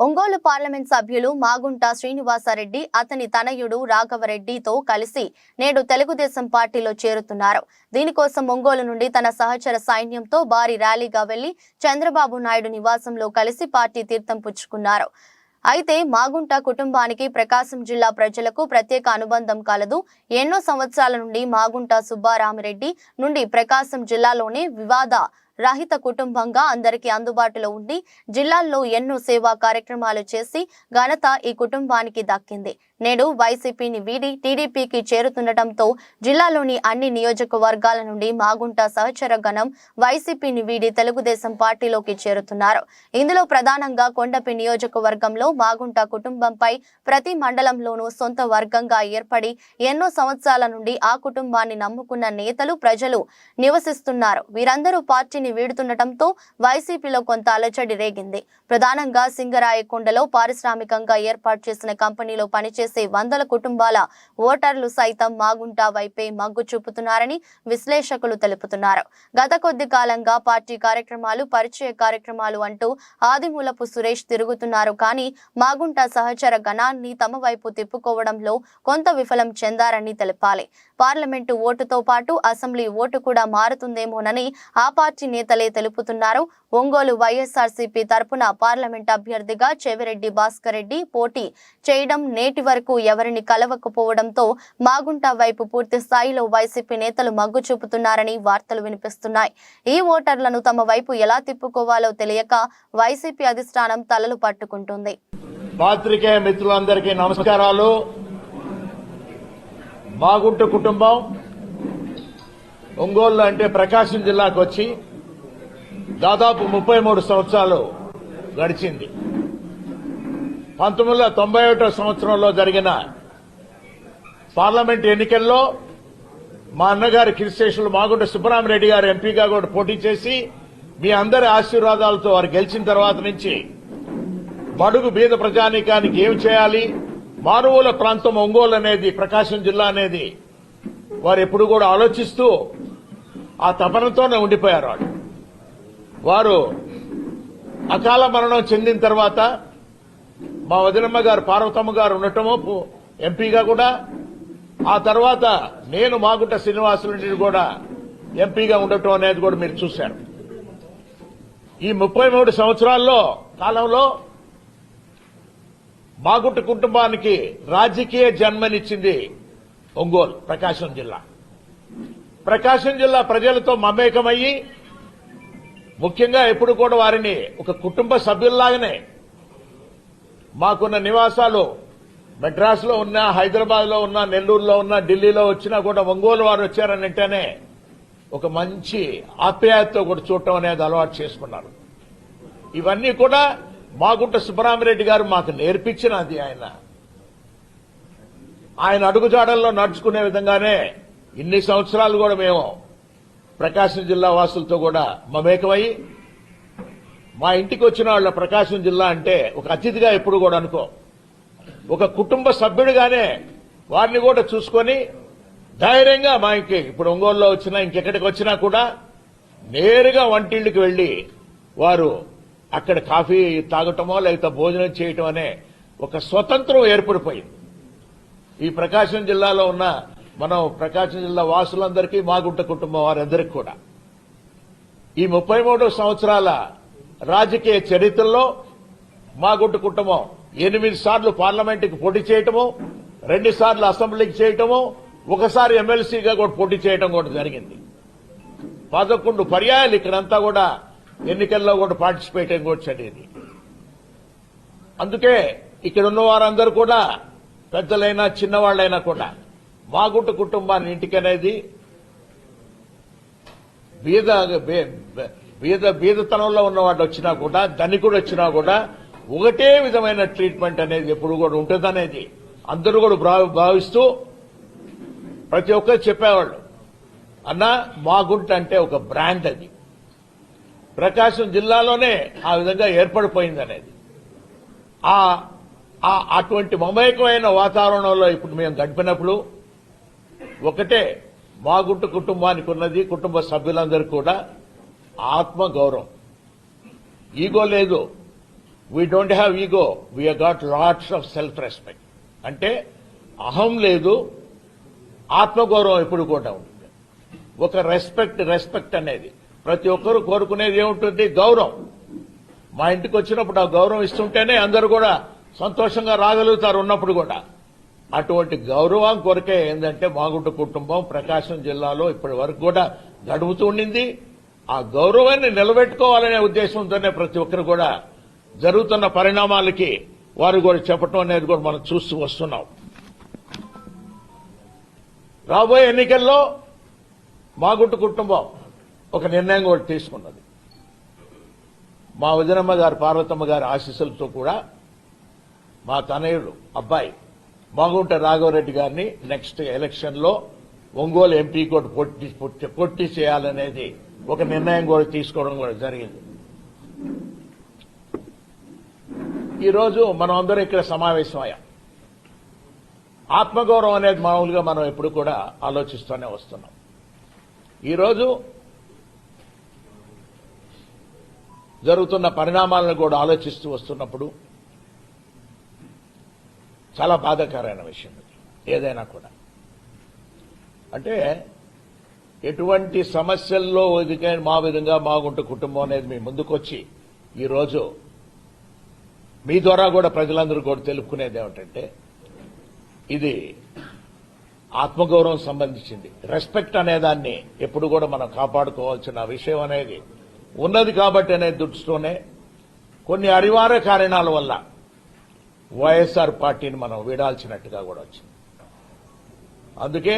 Ongole parliament సభ్యులు మాగుంట శ్రీనివాసరెడ్డి అతని తనయుడు రాఘవరెడ్డితో కలిసి నేడు తెలుగుదేశం పార్టీలో చేరుతున్నారు. దీనికోసం ఒంగోలు నుండి తన సహచర సైన్యంతో భారీ ర్యాలీగా వెళ్లి చంద్రబాబు నాయుడు నివాసంలో కలిసి పార్టీ తీర్థం పుచ్చుకున్నారు. అయితే మాగుంట కుటుంబానికి ప్రకాశం జిల్లా ప్రజలకు ప్రత్యేక అనుబంధం కలదు. ఎన్నో సంవత్సరాల నుండి మాగుంట సుబ్బారామిరెడ్డి నుండి ప్రకాశం జిల్లాలోనే వివాద రహిత కుటుంబంగా అందరికీ అందుబాటులో ఉండి జిల్లాల్లో ఎన్నో సేవా కార్యక్రమాలు చేసి ఘనత ఈ కుటుంబానికి దక్కింది. నేడు వైసీపీని వీడి టీడీపీకి చేరుతుండటంతో జిల్లాలోని అన్ని నియోజకవర్గాల నుండి మాగుంట సహచర గణం వైసీపీని వీడి తెలుగుదేశం పార్టీలోకి చేరుతున్నారు. ఇందులో ప్రధానంగా కొండపి నియోజకవర్గంలో మాగుంట కుటుంబంపై ప్రతి మండలంలోనూ సొంత వర్గంగా ఏర్పడి ఎన్నో సంవత్సరాల నుండి ఆ కుటుంబాన్ని నమ్ముకున్న నేతలు ప్రజలు నివసిస్తున్నారు. వీరందరూ పార్టీని వీడుతుండటంతో వైసీపీలో కొంత అలజడి రేగింది. ప్రధానంగా సింగరాయకొండలో పారిశ్రామికంగా ఏర్పాటు చేసిన కంపెనీలో పనిచేసే వందల కుటుంబాల ఓటర్లు సైతం మాగుంట వైపే మగ్గు చూపుతున్నారని విశ్లేషకులు తెలుపుతున్నారు. గత కొద్ది కాలంగా పార్టీ కార్యక్రమాలు, పరిచయ కార్యక్రమాలు అంటూ ఆదిమూలపు సురేష్ తిరుగుతున్నారు. కానీ మాగుంట సహచర గణాన్ని తమ వైపు తిప్పుకోవడంలో కొంత విఫలం చెందారని తెలిపాలి. పార్లమెంటు ఓటుతో పాటు అసెంబ్లీ ఓటు కూడా మారుతుందేమోనని ఆ పార్టీ నేతలే తెలుపుతున్నారు. ఒంగోలు వైఎస్ఆర్సీపీ తరపున పార్లమెంట్ అభ్యర్థిగా చెవిరెడ్డి భాస్కర్ రెడ్డి పోటీ చేయడం నేటి వరకు ఎవరిని కలవకపోవడంతో మాగుంట వైపు పూర్తి స్థాయిలో వైసీపీ నేతలు మగ్గు చూపుతున్నారని వార్తలు వినిపిస్తున్నాయి. ఈ ఓటర్లను తమ వైపు ఎలా తిప్పుకోవాలో తెలియక వైసీపీ అధిష్టానం తలలు పట్టుకుంటుంది. పాత్రికేయ మిత్రులందరికీ నమస్కారాలు. మాగుంట కుటుంబం ఒంగోలు అంటే ప్రకాశం జిల్లాకు వచ్చి దాదాపు 33 సంవత్సరాలు గడిచింది. 1991 సంవత్సరంలో జరిగిన పార్లమెంట్ ఎన్నికల్లో మా అన్నగారి కిరిశేషులు మాగుంట సుబ్బరామిరెడ్డి గారు ఎంపీగా కూడా పోటీ చేసి మీ అందరి ఆశీర్వాదాలతో వారు గెలిచిన తర్వాత నుంచి బడుగు బీద ప్రజానీకానికి ఏం చేయాలి, మారుమూల ప్రాంతం ఒంగోలు అనేది, ప్రకాశం జిల్లా అనేది వారు ఎప్పుడు కూడా ఆలోచిస్తూ ఆ తపనతోనే ఉండిపోయారు. వారు అకాల మరణం చెందిన తర్వాత మా వదినమ్మ గారు పార్వతమ్మ గారు ఉండటము ఎంపీగా కూడా, ఆ తర్వాత నేను మాగుంట శ్రీనివాసరెడ్డి కూడా ఎంపీగా ఉండటం అనేది కూడా మీరు చూశారు. ఈ 33 సంవత్సరాల్లో కాలంలో మాగుంట కుటుంబానికి రాజకీయ జన్మనిచ్చింది ఒంగోలు, ప్రకాశం జిల్లా. ప్రకాశం జిల్లా ప్రజలతో మమేకమయ్యి ముఖ్యంగా ఎప్పుడు కూడా వారిని ఒక కుటుంబ సభ్యుల్లాగానే, మాకున్న నివాసాలు మెడ్రాస్లో ఉన్నా, హైదరాబాద్లో ఉన్నా, నెల్లూరులో ఉన్నా, ఢిల్లీలో వచ్చినా కూడా ఒంగోలు వారు వచ్చారనంటేనే ఒక మంచి ఆప్యాయతతో కూడా చూడటం అనేది అలవాటు చేసుకున్నారు. ఇవన్నీ కూడా మాగుంట సుబ్బరామిరెడ్డి గారు మాకు నేర్పించినది. ఆయన అడుగుజాడల్లో నడుచుకునే విధంగానే ఇన్ని సంవత్సరాలు కూడా మేము ప్రకాశం జిల్లా వాసులతో కూడా మమేకమయ్యి, మా ఇంటికి వచ్చిన వాళ్ళ ప్రకాశం జిల్లా అంటే ఒక అతిథిగా ఎప్పుడు కూడా అనుకో, ఒక కుటుంబ సభ్యుడిగానే వారిని కూడా చూసుకొని ధైర్యంగా మా ఇంటికి ఇప్పుడు ఒంగోలులో వచ్చినా ఇంకెక్కడికి వచ్చినా కూడా నేరుగా వంటిళ్ళకి వెళ్లి వారు అక్కడ కాఫీ తాగటమో లేకపోతే భోజనం చేయటం అనే ఒక స్వతంత్రం ఏర్పడిపోయింది. ఈ ప్రకాశం జిల్లాలో ఉన్న మనం ప్రకాశం జిల్లా వాసులందరికీ, మాగుంట కుటుంబం వారందరికీ కూడా ఈ 33 సంవత్సరాల రాజకీయ చరిత్రలో మాగుంట కుటుంబం 8 సార్లు పార్లమెంటుకి పోటీ చేయటము, 2 సార్లు అసెంబ్లీకి చేయటము, ఒకసారి ఎమ్మెల్సీగా కూడా పోటీ చేయడం కూడా జరిగింది. 11 పర్యాయాలు ఇక్కడంతా కూడా ఎన్నికల్లో కూడా పార్టిసిపేట్ కూడా జరిగింది. అందుకే ఇక్కడ ఉన్న వారందరూ కూడా పెద్దలైనా చిన్నవాళ్లైనా కూడా మాగుంట కుటుంబాన్ని ఇంటికనేది బీదతనంలో ఉన్నవాడు వచ్చినా కూడా, ధనికుడు వచ్చినా కూడా ఒకటే విధమైన ట్రీట్మెంట్ అనేది ఎప్పుడు కూడా ఉంటుందనేది అందరూ కూడా భావిస్తూ ప్రతి ఒక్కరు చెప్పేవాళ్ళు. అన్నా మాగుంట అంటే ఒక బ్రాండ్, అది ప్రకాశం జిల్లాలోనే ఆ విధంగా ఏర్పడిపోయింది అనేది. అటువంటి మమేకమైన వాతావరణంలో ఇప్పుడు మేము గడిపినప్పుడు ఒకటే మాగుంట కుటుంబానికి ఉన్నది, కుటుంబ సభ్యులందరూ కూడా ఆత్మ గౌరవం, ఈగో లేదు. We don't have ego, we got lots of self respect. అంటే అహం లేదు, ఆత్మగౌరవం ఎప్పుడు కూడా ఉంటుంది. ఒక రెస్పెక్ట్ అనేది ప్రతి ఒక్కరూ కోరుకునేది ఏముంటుంది? గౌరవం. మా ఇంటికి వచ్చినప్పుడు ఆ గౌరవం ఇస్తుంటేనే అందరూ కూడా సంతోషంగా రాగలుగుతారు ఉన్నప్పుడు కూడా. అటువంటి గౌరవం కొరకే ఏంటంటే మాగుంట కుటుంబం ప్రకాశం జిల్లాలో ఇప్పటి వరకు కూడా గడుపుతూ ఉండింది. ఆ గౌరవాన్ని నిలబెట్టుకోవాలనే ఉద్దేశంతోనే ప్రతి ఒక్కరు కూడా జరుగుతున్న పరిణామాలకి వారు కూడా చెప్పడం అనేది కూడా మనం చూస్తూ వస్తున్నాం. రాబోయే ఎన్నికల్లో మాగుంట కుటుంబం ఒక నిర్ణయం కూడా తీసుకున్నది. మా వదినమ్మ గారు పార్వతమ్మ గారి ఆశీస్సులతో కూడా మా తనయుడు అబ్బాయి మాగుంట రాఘవరెడ్డి గారిని నెక్స్ట్ ఎలక్షన్ లో ఒంగోలు ఎంపీ కూడా పోటీ చేయాలనేది ఒక నిర్ణయం కూడా తీసుకోవడం కూడా జరిగింది. ఈరోజు మనం అందరం ఇక్కడ సమావేశమయ్యాం. ఆత్మగౌరవం అనేది మామూలుగా మనం ఎప్పుడు కూడా ఆలోచిస్తూనే వస్తున్నాం. ఈరోజు జరుగుతున్న పరిణామాలను కూడా ఆలోచిస్తూ వస్తున్నప్పుడు చాలా బాధాకరమైన విషయం ఇది. ఏదైనా కూడా అంటే ఎటువంటి సమస్యల్లో మా విధంగా మాగుంట కుటుంబం అనేది మీ ముందుకొచ్చి ఈరోజు మీ ద్వారా కూడా ప్రజలందరూ కూడా తెలుపుకునేది ఏమిటంటే ఇది ఆత్మగౌరవం సంబంధించింది. రెస్పెక్ట్ అనేదాన్ని ఎప్పుడు కూడా మనం కాపాడుకోవాల్సిన విషయం అనేది ఉన్నది కాబట్టి అనే దృష్టితోనే కొన్ని అనివార్య కారణాల వల్ల వైఎస్ఆర్ పార్టీని మనం వీడాల్సినట్టుగా కూడా వచ్చింది. అందుకే